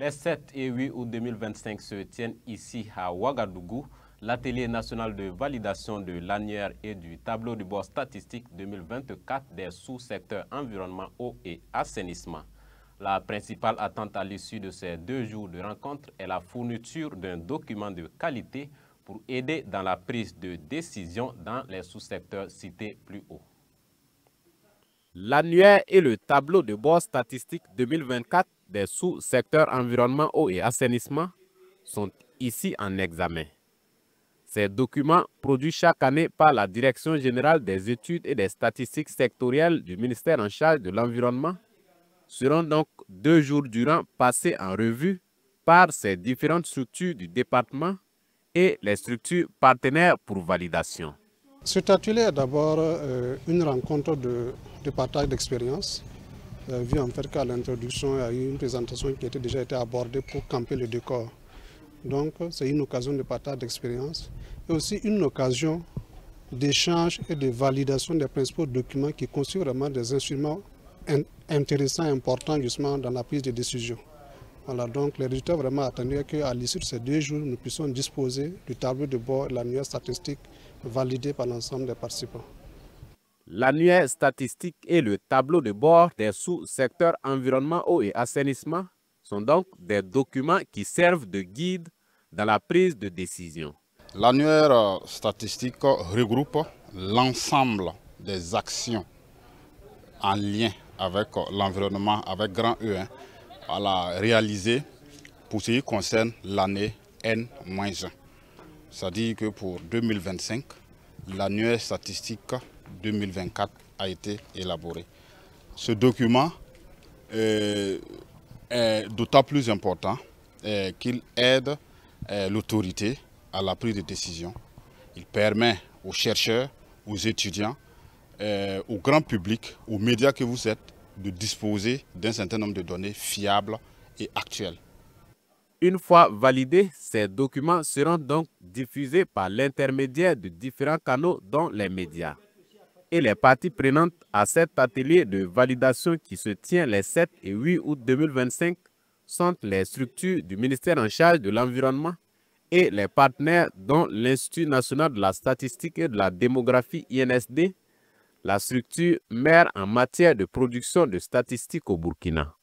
Les 7 et 8 août 2025 se tiennent ici à Ouagadougou l'atelier national de validation de l'annuaire et du tableau de bord statistique 2024 des sous-secteurs environnement, eau et assainissement. La principale attente à l'issue de ces 2 jours de rencontre est la fourniture d'un document de qualité pour aider dans la prise de décision dans les sous-secteurs cités plus haut. L'annuaire et le tableau de bord statistique 2024 des sous-secteurs environnement, eau et assainissement sont ici en examen. Ces documents, produits chaque année par la Direction générale des études et des statistiques sectorielles du ministère en charge de l'environnement, seront donc 2 jours durant passés en revue par ces différentes structures du département et les structures partenaires pour validation. Cet atelier est d'abord une rencontre de partage d'expérience. Vous avez vu en fait qu'à l'introduction, il y a eu une présentation qui a déjà été abordée pour camper le décor. Donc c'est une occasion de partage d'expérience et aussi une occasion d'échange et de validation des principaux documents qui constituent vraiment des instruments intéressants et importants justement dans la prise de décision. Voilà, donc les résultats vraiment attendus qu'à l'issue de ces 2 jours, nous puissions disposer du tableau de bord et l'annuaire statistique validé par l'ensemble des participants. L'annuaire statistique et le tableau de bord des sous-secteurs environnement, eau et assainissement sont donc des documents qui servent de guide dans la prise de décision. L'annuaire statistique regroupe l'ensemble des actions en lien avec l'environnement, avec grand E, réalisées pour ce qui concerne l'année N-1. C'est-à-dire que pour 2025, l'annuaire statistique 2024 a été élaboré. Ce document est d'autant plus important qu'il aide l'autorité à la prise de décision. Il permet aux chercheurs, aux étudiants, au grand public, aux médias que vous êtes, de disposer d'un certain nombre de données fiables et actuelles. Une fois validés, ces documents seront donc diffusés par l'intermédiaire de différents canaux dont les médias. Et les parties prenantes à cet atelier de validation qui se tient les 7 et 8 août 2025 sont les structures du ministère en charge de l'environnement et les partenaires dont l'Institut national de la statistique et de la démographie INSD, la structure mère en matière de production de statistiques au Burkina.